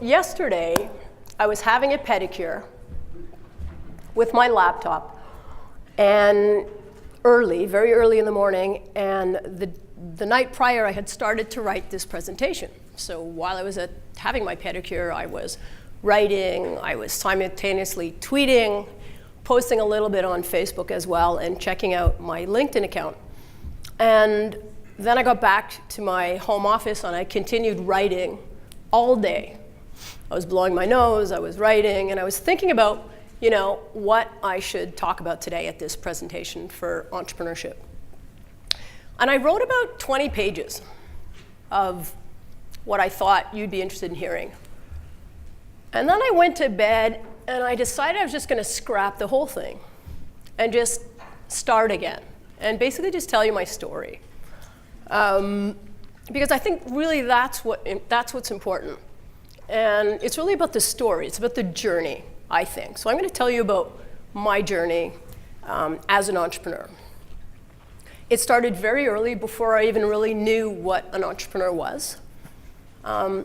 yesterday, I was having a pedicure with my laptop, and very early in the morning, and the night prior I had started to write this presentation. So while I was having my pedicure, I was writing, I was simultaneously tweeting, posting a little bit on Facebook as well, and checking out my LinkedIn account. And then I got back to my home office and I continued writing all day. I was blowing my nose, I was writing, and I was thinking about, what I should talk about today at this presentation for entrepreneurship. And I wrote about 20 pages of what I thought you'd be interested in hearing. And then I went to bed and I decided I was just going to scrap the whole thing and just start again and basically just tell you my story. Because I think really that's what's important. And it's really about the story. It's about the journey, I think. So I'm going to tell you about my journey as an entrepreneur. It started very early, before I even really knew what an entrepreneur was. I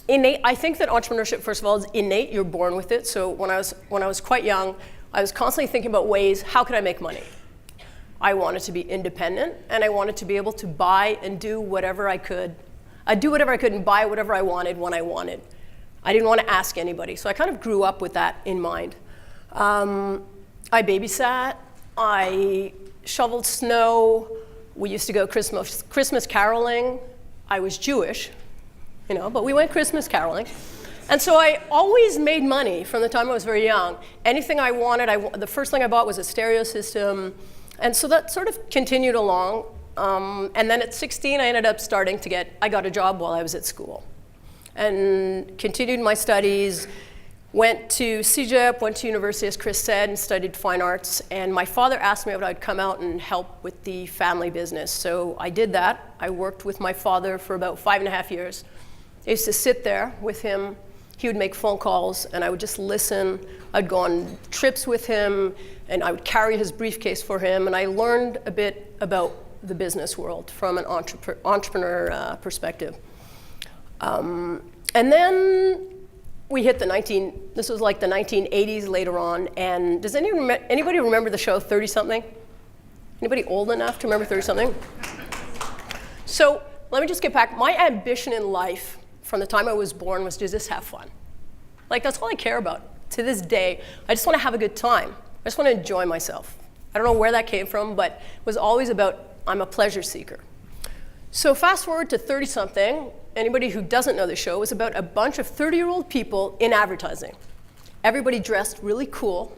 think that entrepreneurship, first of all, is innate. You're born with it. So when I was quite young, I was constantly thinking about ways, how could I make money? I wanted to be independent, and I wanted to be able to buy and do whatever I could. I'd do whatever I could and buy whatever I wanted when I wanted. I didn't want to ask anybody. So I kind of grew up with that in mind. I babysat. I shoveled snow. We used to go Christmas caroling. I was Jewish, but we went Christmas caroling. And so I always made money from the time I was very young. Anything I wanted, the first thing I bought was a stereo system. And so that sort of continued along. And then at 16, I ended up I got a job while I was at school. And continued my studies, went to CEGEP, went to university, as Chris said, and studied fine arts. And my father asked me if I'd come out and help with the family business. So I did that. I worked with my father for about 5.5 years. I used to sit there with him. He would make phone calls, and I would just listen. I'd go on trips with him, and I would carry his briefcase for him. And I learned a bit about the business world from an entrepreneur perspective. And then we hit this was like the 1980s later on. And does anybody remember the show 30-something? Anybody old enough to remember 30-something? So let me just get back. My ambition in life from the time I was born was to just have fun. Like, that's all I care about. To this day, I just want to have a good time. I just want to enjoy myself. I don't know where that came from, but it was always about, I'm a pleasure seeker. So fast forward to 30-something. Anybody who doesn't know the show, it was about a bunch of 30-year-old people in advertising. Everybody dressed really cool.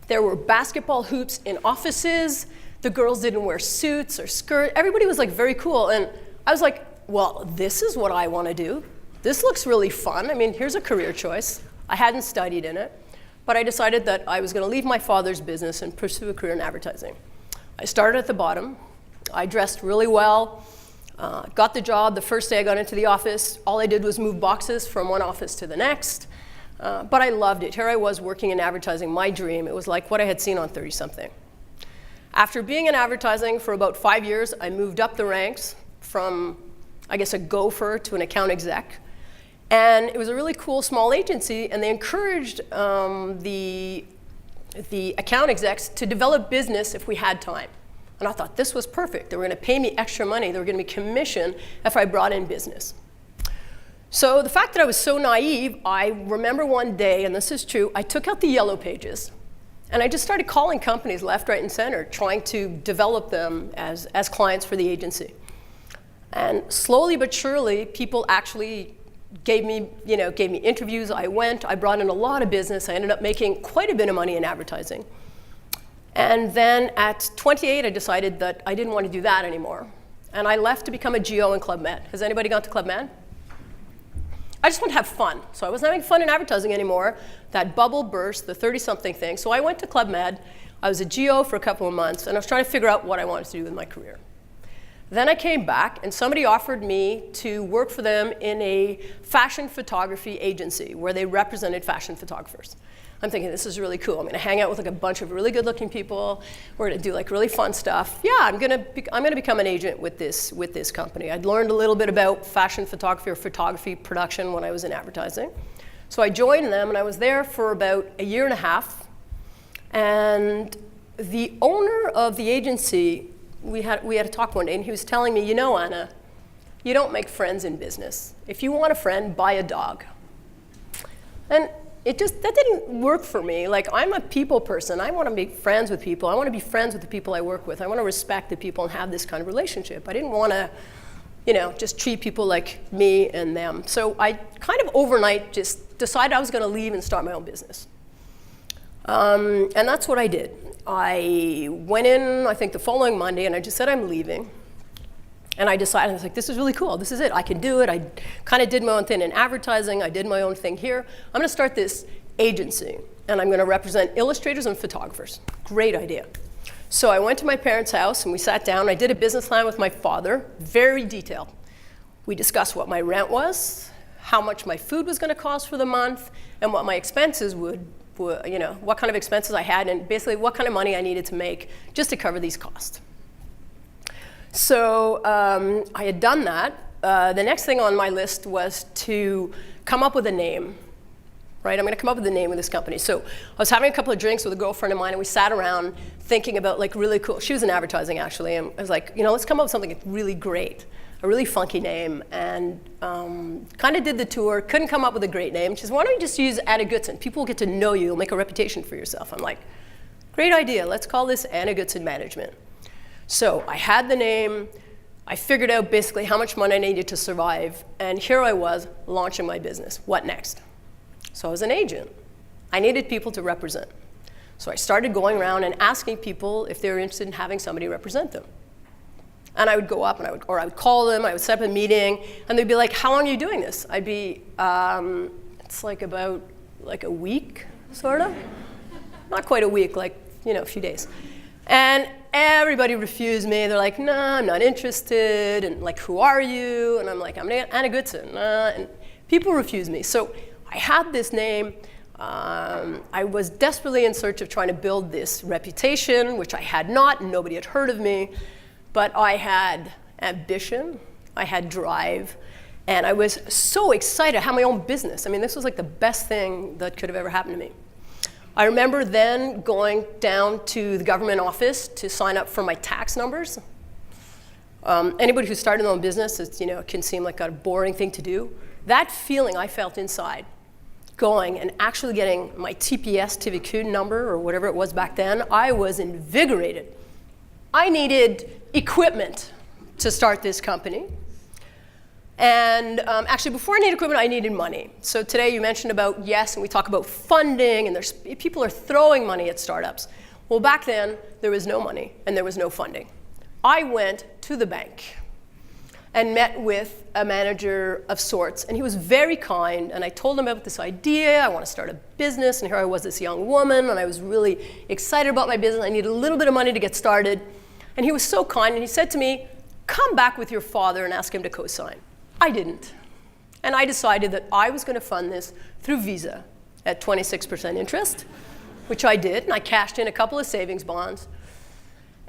There were basketball hoops in offices. The girls didn't wear suits or skirts. Everybody was like very cool. And I was like, well, this is what I want to do. This looks really fun. I mean, here's a career choice. I hadn't studied in it, but I decided that I was going to leave my father's business and pursue a career in advertising. I started at the bottom. I dressed really well, got the job. The first day I got into the office, all I did was move boxes from one office to the next. But I loved it. Here I was working in advertising, my dream. It was like what I had seen on 30-something. After being in advertising for about 5 years, I moved up the ranks from, I guess, a gopher to an account exec. And it was a really cool small agency, and they encouraged the account execs to develop business if we had time. And I thought this was perfect. They were going to pay me extra money. They were going to be commission if I brought in business. So the fact that I was so naive, I remember one day, and this is true, I took out the yellow pages, and I just started calling companies left, right, and center, trying to develop them as clients for the agency. And slowly but surely, people actually gave me interviews. I brought in a lot of business. I ended up making quite a bit of money in advertising. And then at 28, I decided that I didn't want to do that anymore. And I left to become a GO in Club Med. Has anybody gone to Club Med? I just want to have fun. So I wasn't having fun in advertising anymore. That bubble burst, the 30-something thing. So I went to Club Med. I was a GO for a couple of months, and I was trying to figure out what I wanted to do with my career. Then I came back, and somebody offered me to work for them in a fashion photography agency where they represented fashion photographers. I'm thinking, this is really cool. I'm going to hang out with like a bunch of really good-looking people. We're going to do like really fun stuff. Yeah, I'm going to become an agent with this company. I'd learned a little bit about fashion photography or photography production when I was in advertising. So I joined them, and I was there for about a year and a half. And the owner of the agency, we had a talk one day, and he was telling me, you know, Anna, you don't make friends in business. If you want a friend, buy a dog. And that didn't work for me. Like, I'm a people person. I want to be friends with people. I want to be friends with the people I work with. I want to respect the people and have this kind of relationship. I didn't want to, just treat people like me and them. So I kind of overnight just decided I was going to leave and start my own business. And that's what I did. I went in, I think, the following Monday, and I just said I'm leaving. And I decided, I was like, this is really cool. This is it. I can do it. I kind of did my own thing in advertising. I did my own thing here. I'm going to start this agency, and I'm going to represent illustrators and photographers. Great idea. So I went to my parents' house, and we sat down. I did a business plan with my father, very detailed. We discussed what my rent was, how much my food was going to cost for the month, and what my expenses would, what kind of expenses I had, and basically what kind of money I needed to make just to cover these costs. So I had done that. The next thing on my list was to come up with a name, right? I'm going to come up with the name of this company. So I was having a couple of drinks with a girlfriend of mine, and we sat around thinking about like really cool, she was in advertising actually, and I was like, let's come up with something really great, a really funky name, and kind of did the tour, couldn't come up with a great name. She says, why don't you just use Anna Goodson? People will get to know you, you'll make a reputation for yourself. I'm like, great idea, let's call this Anna Goodson Management. So I had the name, I figured out basically how much money I needed to survive, and here I was launching my business. What next? So I was an agent. I needed people to represent. So I started going around and asking people if they were interested in having somebody represent them. And I would go up, and I would call them, I would set up a meeting, and they'd be like, how long are you doing this? I'd be, it's like about like a week, sort of. Not quite a week, like, a few days. And everybody refused me. They're like, no, I'm not interested. And like, who are you? And I'm like, I'm Anna Goodson. And people refused me. So I had this name. I was desperately in search of trying to build this reputation, which I had not, and nobody had heard of me. But I had ambition. I had drive. And I was so excited to have my own business. I mean, this was like the best thing that could have ever happened to me. I remember then going down to the government office to sign up for my tax numbers. Anybody who started their own business, it can seem like a boring thing to do. That feeling I felt inside, going and actually getting my TPS, TVQ number, or whatever it was back then, I was invigorated. I needed equipment to start this company. And actually, before I needed equipment, I needed money. So today you mentioned about yes, and we talk about funding, and people are throwing money at startups. Well, back then, there was no money, and there was no funding. I went to the bank and met with a manager of sorts, and he was very kind, and I told him about this idea, I want to start a business, and here I was, this young woman, and I was really excited about my business. I needed a little bit of money to get started. And he was so kind, and he said to me, come back with your father and ask him to co-sign. I didn't. And I decided that I was going to fund this through Visa at 26% interest, which I did, and I cashed in a couple of savings bonds.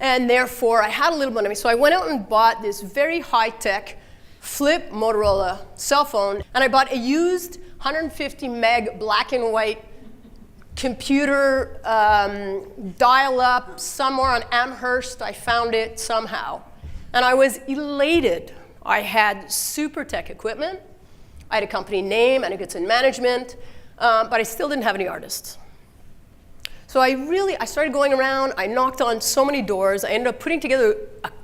And therefore, I had a little bit of money. So I went out and bought this very high-tech flip Motorola cell phone, and I bought a used 150 meg black and white computer dial-up somewhere on Amherst. I found it somehow. And I was elated. I had super tech equipment. I had a company name, Anna Goodson Management, but I still didn't have any artists. So I started going around. I knocked on so many doors. I ended up putting together,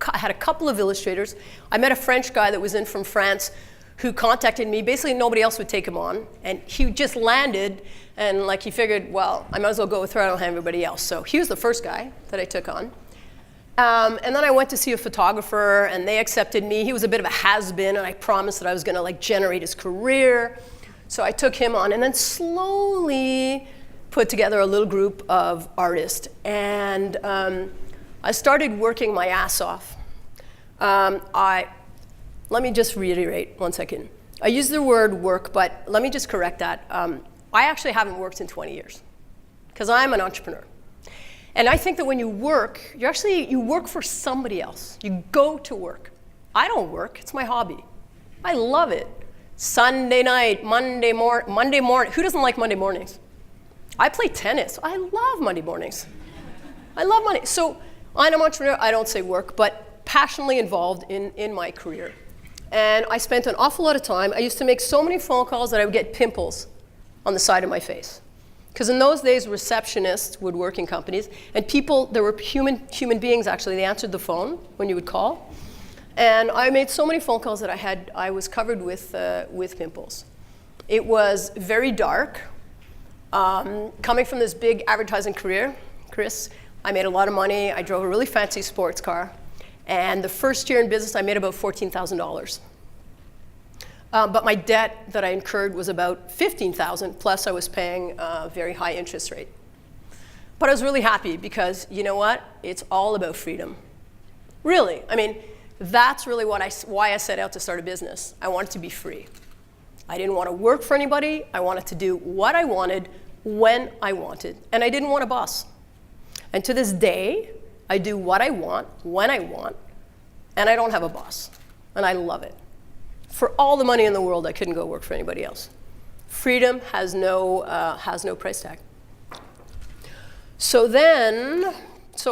I had a couple of illustrators. I met a French guy that was in from France who contacted me. Basically, nobody else would take him on. And he just landed, and he figured, well, I might as well go with her. I don't have everybody else. So he was the first guy that I took on. And then I went to see a photographer, and they accepted me. He was a bit of a has-been, and I promised that I was going to generate his career. So I took him on, and then slowly put together a little group of artists. And I started working my ass off. Let me just reiterate 1 second. I use the word work, but let me just correct that. I actually haven't worked in 20 years. because I'm an entrepreneur. And I think that when you work, you work for somebody else. You go to work. I don't work, it's my hobby. I love it. Sunday night, Monday morning. Who doesn't like Monday mornings? I play tennis. I love Monday mornings. I love Monday. So I'm an entrepreneur. I don't say work, but passionately involved in my career. And I spent an awful lot of time. I used to make so many phone calls that I would get pimples on the side of my face. Because in those days, receptionists would work in companies, and people, there were human beings actually, they answered the phone when you would call. And I made so many phone calls that I was covered with pimples. It was very dark. Coming from this big advertising career, Chris, I made a lot of money. I drove a really fancy sports car. And the first year in business, I made about $14,000. But my debt that I incurred was about $15,000, plus I was paying a very high interest rate. But I was really happy because, you know what? It's all about freedom. Really. I mean, that's really why I set out to start a business. I wanted to be free. I didn't want to work for anybody. I wanted to do what I wanted, when I wanted. And I didn't want a boss. And to this day, I do what I want, when I want, and I don't have a boss. And I love it. For all the money in the world, I couldn't go work for anybody else. Freedom has no price tag. So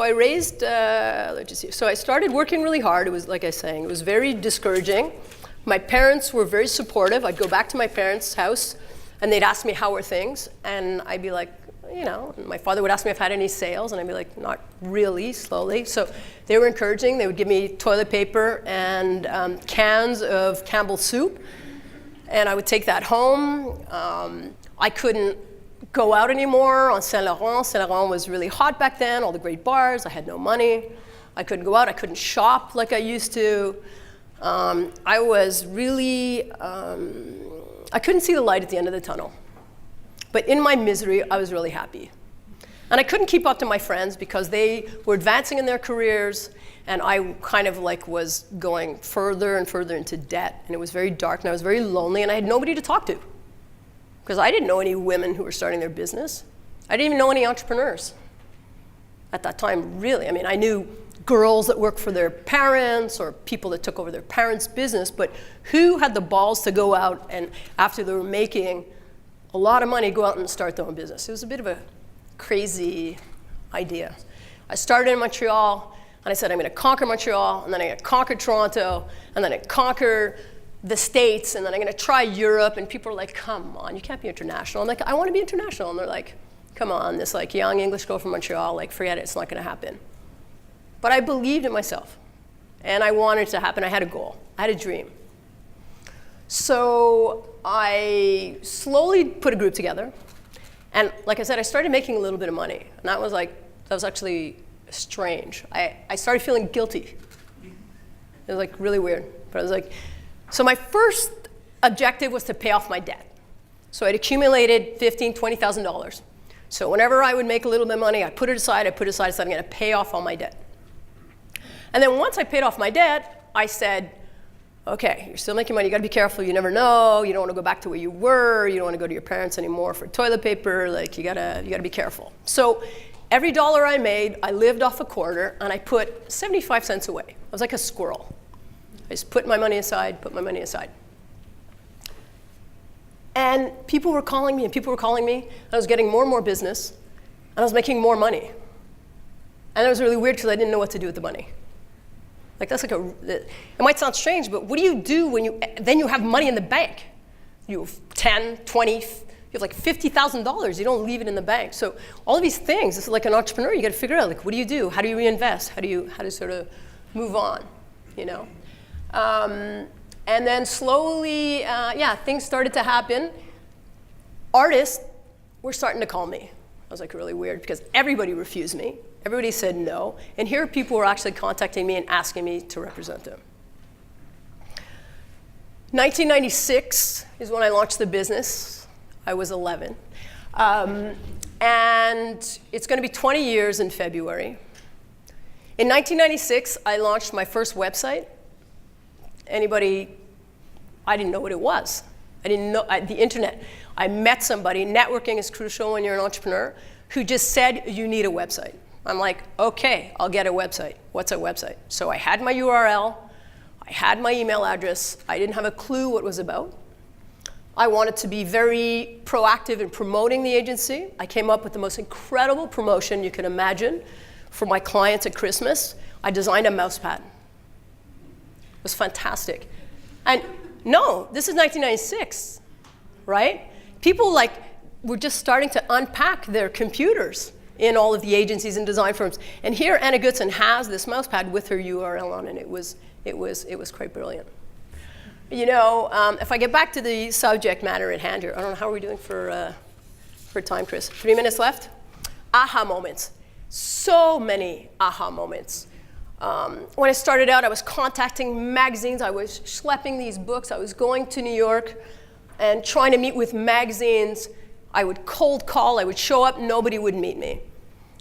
I raised, so I started working really hard. It was, like I was saying, it was very discouraging. My parents were very supportive. I'd go back to my parents' house, and they'd ask me, how are things? And I'd be like, you know, my father would ask me if I had any sales, and I'd be like, not really, slowly. So they were encouraging. They would give me toilet paper and cans of Campbell's soup, and I would take that home. I couldn't go out anymore on Saint Laurent. Saint Laurent was really hot back then, all the great bars. I had no money. I couldn't go out. I couldn't shop like I used to. I was really, I couldn't see the light at the end of the tunnel. But in my misery, I was really happy. And I couldn't keep up to my friends because they were advancing in their careers, and I kind of like was going further and further into debt. And it was very dark, and I was very lonely, and I had nobody to talk to. Because I didn't know any women who were starting their business. I didn't even know any entrepreneurs at that time, really. I mean, I knew girls that worked for their parents or people that took over their parents' business, but who had the balls to go out and after they were making a lot of money, go out and start their own business? It was a bit of a crazy idea. I started in Montreal, and I said, I'm going to conquer Montreal, and then I'm going to conquer Toronto, and then I conquer the States, and then I'm going to try Europe. And people are like, come on, you can't be international. I'm like, I want to be international. And they're like, come on, this like young English girl from Montreal, like forget it, it's not going to happen. But I believed in myself, and I wanted it to happen. I had a goal. I had a dream. So I slowly put a group together, and like I said, I started making a little bit of money, and that was actually strange. I started feeling guilty. It was like really weird, but I was like, so my first objective was to pay off my debt. So I'd accumulated $15,000, $20,000. So whenever I would make a little bit of money, I put it aside, I said I'm going to pay off all my debt. And then once I paid off my debt, I said, okay, you're still making money, you gotta be careful, you never know, you don't wanna go back to where you were, you don't wanna go to your parents anymore for toilet paper, like you gotta be careful. So every dollar I made, I lived off a quarter, and I put 75 cents away. I was like a squirrel. I just put my money aside, put my money aside. And people were calling me, and I was getting more and more business, and I was making more money. And it was really weird because I didn't know what to do with the money. Like that's like it might sound strange, but what do you do when then you have money in the bank? You have 10, 20, you have like $50,000, you don't leave it in the bank. So all of these things, this is like an entrepreneur, you gotta figure out like, what do you do? How do you reinvest? How do you sort of move on, you know? And then slowly, things started to happen. Artists were starting to call me. I was like really weird because everybody refused me. Everybody said no. And here people were actually contacting me and asking me to represent them. 1996 is when I launched the business. I was 11. And it's going to be 20 years in February. In 1996, I launched my first website. I didn't know what it was. I didn't know the internet. I met somebody. Networking is crucial when you're an entrepreneur. who just said, you need a website. I'm like, okay, I'll get a website. What's a website? So I had my URL, I had my email address, I didn't have a clue what it was about. I wanted to be very proactive in promoting the agency. I came up with the most incredible promotion you can imagine for my clients at Christmas. I designed a mouse pad. It was fantastic. And no, this is 1996, right? People were just starting to unpack their computers in all of the agencies and design firms. And here Anna Goodson has this mouse pad with her URL on it. It was quite brilliant. You know, if I get back to the subject matter at hand here, I don't know, how are we doing for time, Chris? 3 minutes left? Aha moments. So many aha moments. When I started out, I was contacting magazines. I was schlepping these books. I was going to New York and trying to meet with magazines. I would cold call. I would show up. Nobody would meet me.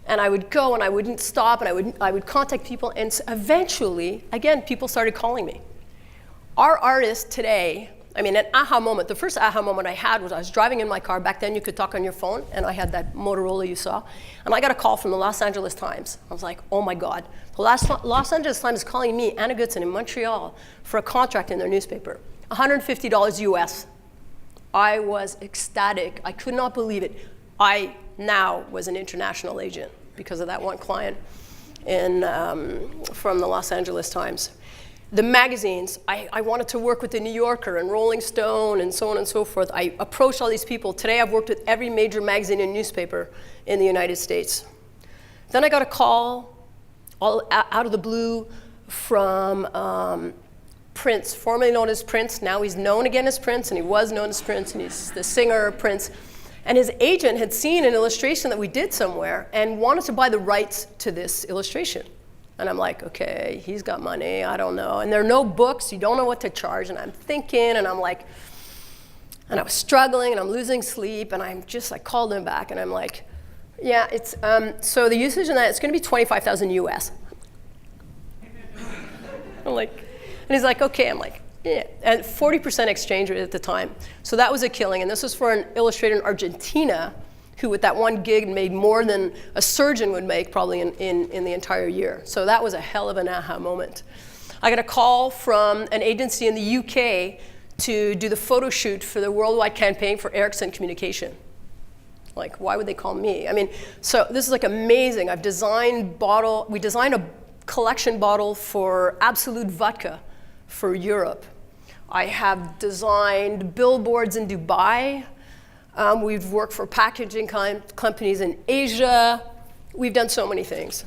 And I would go, and I wouldn't stop, and I would contact people. And eventually, again, people started calling me. Our artists today, I mean, an aha moment, the first aha moment I had was I was driving in my car. Back then, you could talk on your phone, and I had that Motorola you saw. And I got a call from the Los Angeles Times. I was like, oh my God. The Los Angeles Times is calling me, Anna Goodson, in Montreal, for a contract in their newspaper. $150 US. I was ecstatic. I could not believe it. I now was an international agent because of that one client from the Los Angeles Times. The magazines, I wanted to work with the New Yorker and Rolling Stone and so on and so forth. I approached all these people. Today I've worked with every major magazine and newspaper in the United States. Then I got a call all out of the blue from Prince, formerly known as Prince. Now he's known again as Prince, and he was known as Prince, and he's the singer Prince. And his agent had seen an illustration that we did somewhere and wanted to buy the rights to this illustration. And I'm like, okay, he's got money, I don't know. And there are no books, you don't know what to charge. And I'm thinking, and I'm like, and I was struggling, and I'm losing sleep, and I called him back, and I'm like, yeah, it's, so the usage on that, it's gonna be 25,000 US. I'm like, and he's like, okay, I'm like, yeah. And 40% exchange rate at the time. So that was a killing, and this was for an illustrator in Argentina who with that one gig made more than a surgeon would make probably in the entire year. So that was a hell of an aha moment. I got a call from an agency in the UK to do the photo shoot for the worldwide campaign for Ericsson Communication. Like, why would they call me? I mean, so this is like amazing. we designed a collection bottle for Absolut Vodka for Europe. I have designed billboards in Dubai. We've worked for packaging companies in Asia. We've done so many things.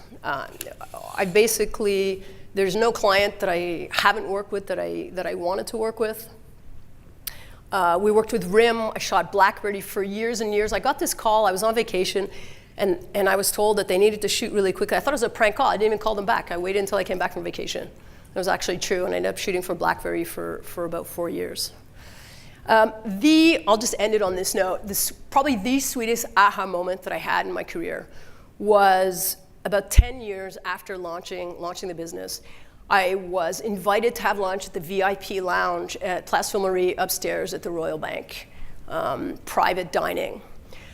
There's no client that I haven't worked with that I wanted to work with. We worked with RIM. I shot BlackBerry for years and years. I got this call. I was on vacation, and I was told that they needed to shoot really quickly. I thought it was a prank call. I didn't even call them back. I waited until I came back from vacation. It was actually true, and I ended up shooting for BlackBerry for about 4 years. I'll just end it on this note. Probably the sweetest aha moment that I had in my career was about 10 years after launching the business. I was invited to have lunch at the VIP lounge at Place Ville Marie upstairs at the Royal Bank, private dining.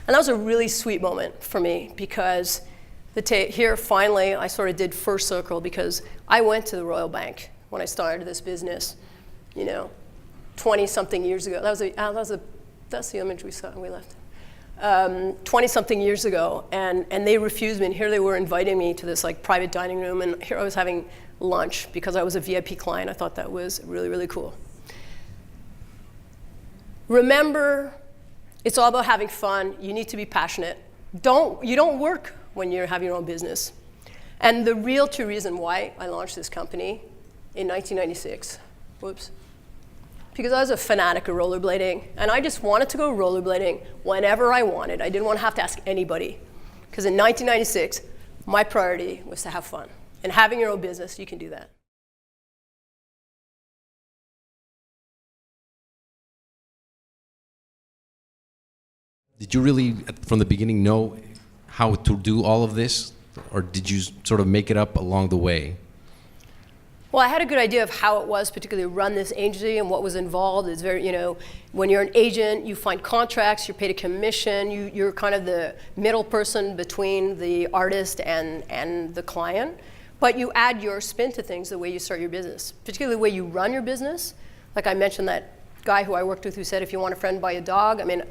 And that was a really sweet moment for me because here finally I sort of did first circle because I went to the Royal Bank when I started this business, 20-something years ago. That's the image we saw when we left. 20-something years ago, and they refused me, and here they were inviting me to this private dining room, and here I was having lunch because I was a VIP client. I thought that was really, really cool. Remember, it's all about having fun. You need to be passionate. You don't work when you have your own business. And the real true reason why I launched this company in 1996, because I was a fanatic of rollerblading, and I just wanted to go rollerblading whenever I wanted. I didn't want to have to ask anybody, because in 1996, my priority was to have fun. And having your own business, you can do that. Did you really, from the beginning, know how to do all of this, or did you sort of make it up along the way? Well, I had a good idea of how it was, particularly to run this agency and what was involved. It's very, when you're an agent, you find contracts, you're paid a commission, you're kind of the middle person between the artist and the client. But you add your spin to things the way you start your business, particularly the way you run your business. Like I mentioned that guy who I worked with who said, if you want a friend, buy a dog. I mean,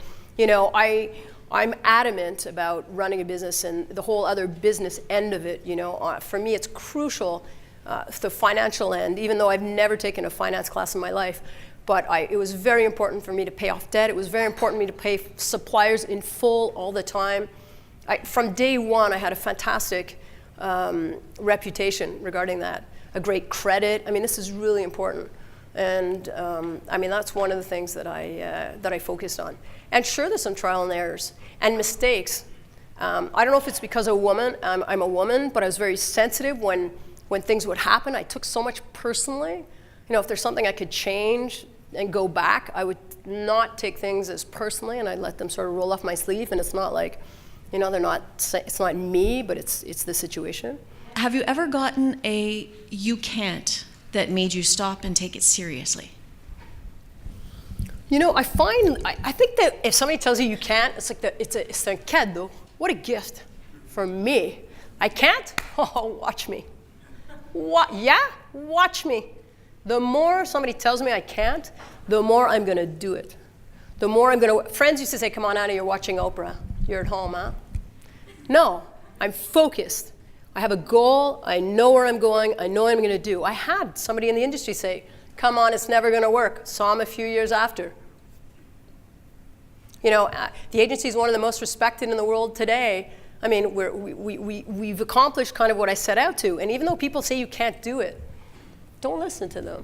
I'm adamant about running a business and the whole other business end of it. For me, it's crucial, the financial end, even though I've never taken a finance class in my life. But it was very important for me to pay off debt. It was very important for me to pay suppliers in full all the time. From day one, I had a fantastic reputation regarding that, a great credit. I mean, this is really important. And that's one of the things that I focused on. And sure, there's some trial and errors and mistakes. I don't know if it's because I'm a woman, but I was very sensitive when things would happen. I took so much personally. If there's something I could change and go back, I would not take things as personally, and I'd let them sort of roll off my sleeve. And it's not like, it's not me, but it's the situation. Have you ever gotten a "you can't" that made you stop and take it seriously? I think that if somebody tells you you can't, it's like it's a cadeau. What a gift for me. I can't? Oh, watch me. What? Yeah? Watch me. The more somebody tells me I can't, the more I'm going to do it. The more I'm going to. Friends used to say, come on, Anna, you're watching Oprah. You're at home, huh? No, I'm focused. I have a goal. I know where I'm going. I know what I'm going to do. I had somebody in the industry say, come on, it's never going to work. Saw him a few years after. The agency is one of the most respected in the world today. I mean, we've accomplished kind of what I set out to. And even though people say you can't do it, don't listen to them.